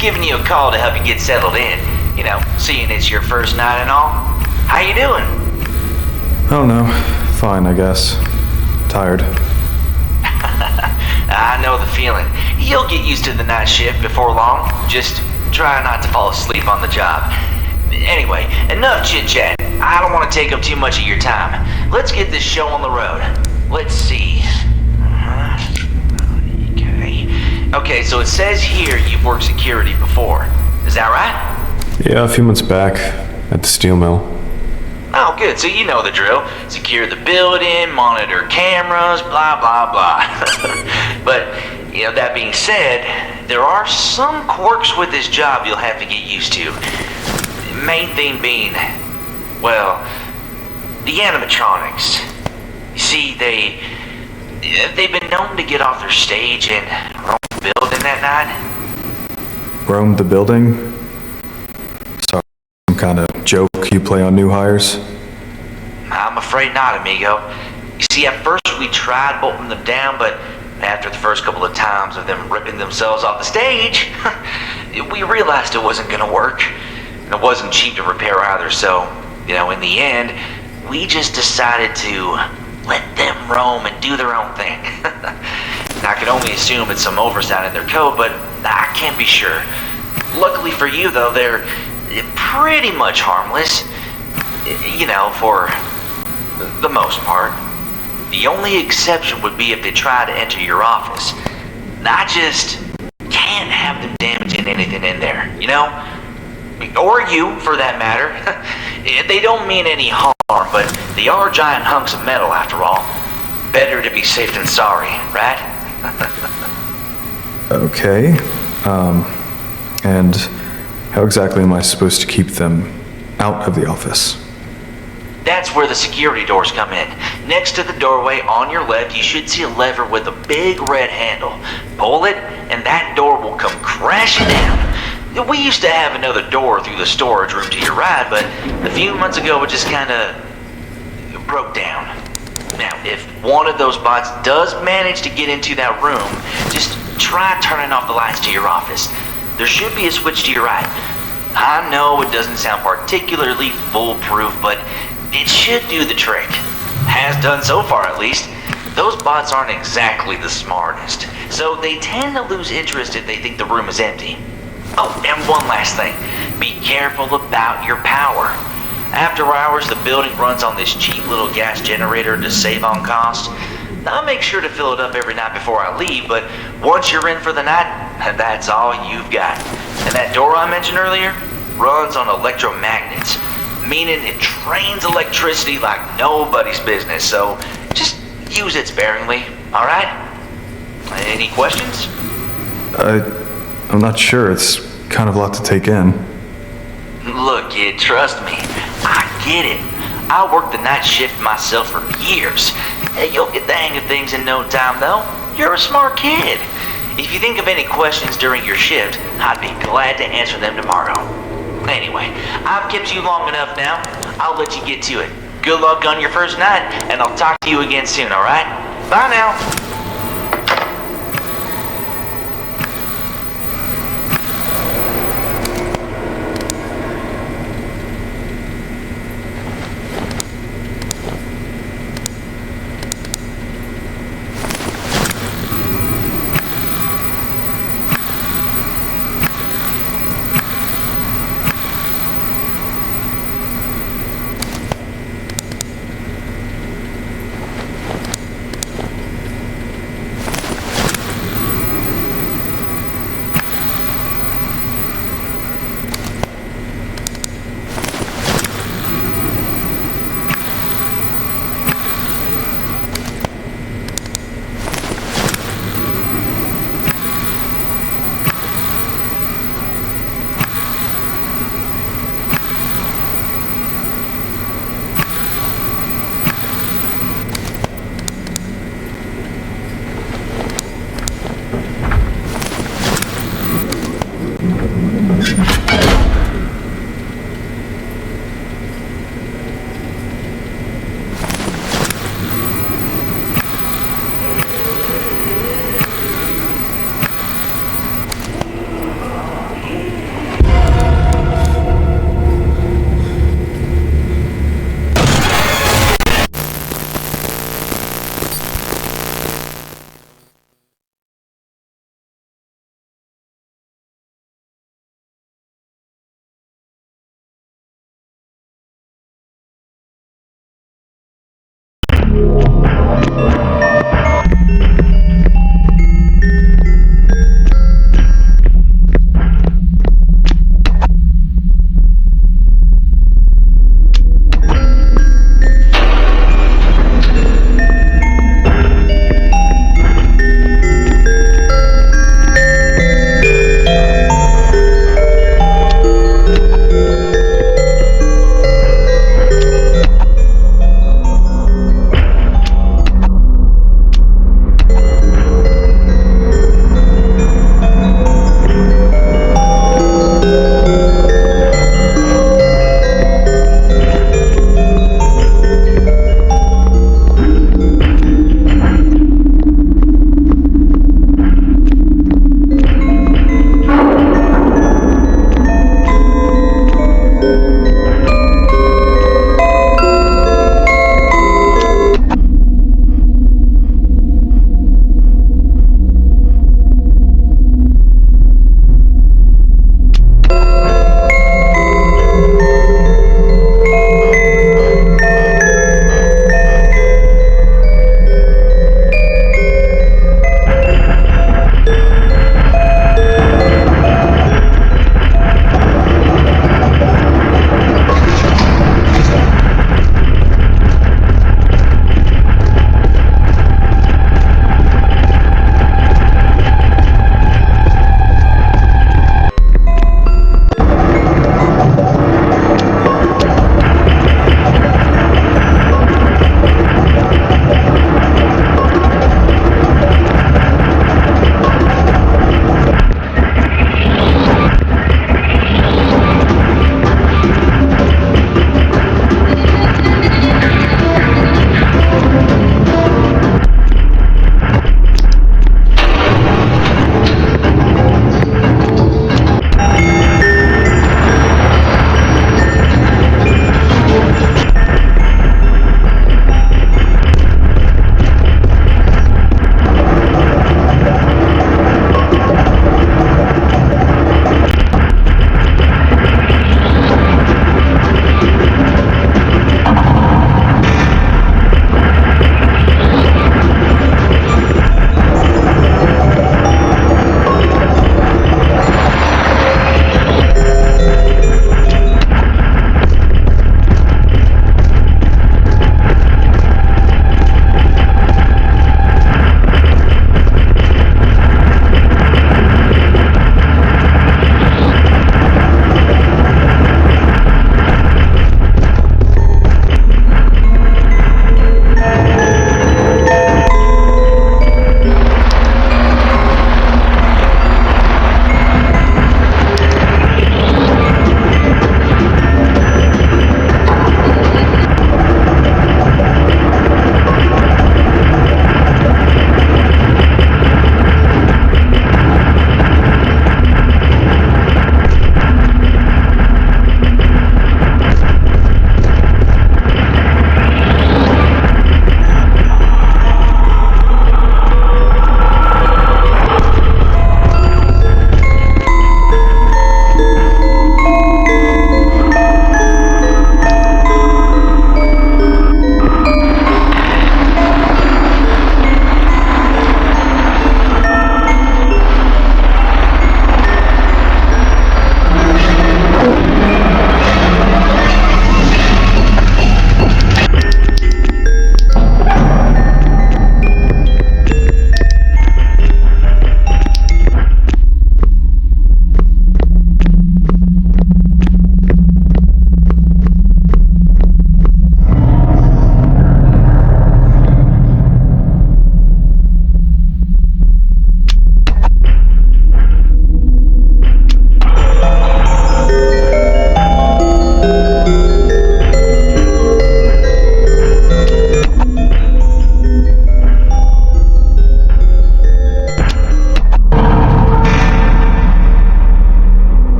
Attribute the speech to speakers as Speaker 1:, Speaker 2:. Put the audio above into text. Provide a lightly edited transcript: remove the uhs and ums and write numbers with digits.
Speaker 1: just giving you a call to help you get settled in. You know, seeing it's your first night and all. How you doing?
Speaker 2: I don't know. Fine, I guess. Tired.
Speaker 1: I know the feeling. You'll get used to the night shift before long. Just try not to fall asleep on the job. Anyway, enough chit-chat. I don't want to take up too much of your time. Let's get this show on the road. Let's see. Okay, so it says here you've worked security before. Is that right?
Speaker 2: Yeah, a few months back at the steel mill.
Speaker 1: Oh, good. So you know the drill. Secure the building, monitor cameras, blah, blah, blah. But, you know, that being said, there are some quirks with this job you'll have to get used to. Main thing being, well, the animatronics. You see, they've been known to get off their stage and roam the building that night.
Speaker 2: Roamed the building? Sorry, some kind of joke you play on new hires?
Speaker 1: I'm afraid not, amigo. You see, at first we tried bolting them down, but after the first couple of times of them ripping themselves off the stage, we realized it wasn't gonna work. And it wasn't cheap to repair either, so, you know, in the end, we just decided to let them roam and do their own thing. I can only assume it's some oversight in their code, but I can't be sure. Luckily for you, though, they're pretty much harmless. You know, for the most part. The only exception would be if they try to enter your office. I just can't have them damaging anything in there, you know? Or you, for that matter. They don't mean any harm, but they are giant hunks of metal after all. Better to be safe than sorry, right?
Speaker 2: Okay. And how exactly am I supposed to keep them out of the office?
Speaker 1: That's where the security doors come in. Next to the doorway on your left, you should see a lever with a big red handle. Pull it, and that door will come crashing down. We used to have another door through the storage room to your right, but a few months ago it just kinda broke down. Now, if one of those bots does manage to get into that room, just try turning off the lights to your office. There should be a switch to your right. I know it doesn't sound particularly foolproof, but it should do the trick. Has done so far, at least. Those bots aren't exactly the smartest, so they tend to lose interest if they think the room is empty. Oh, and one last thing. Be careful about your power. After hours, the building runs on this cheap little gas generator to save on cost. I'll make sure to fill it up every night before I leave, but once you're in for the night, that's all you've got. And that door I mentioned earlier runs on electromagnets, meaning it trains electricity like nobody's business, so just use it sparingly, alright? Any questions?
Speaker 2: I'm not sure. It's kind of a lot to take in.
Speaker 1: Look, kid, trust me. I get it. I worked the night shift myself for years. You'll get the hang of things in no time, though. You're a smart kid. If you think of any questions during your shift, I'd be glad to answer them tomorrow. Anyway, I've kept you long enough now. I'll let you get to it. Good luck on your first night, and I'll talk to you again soon, alright? Bye now.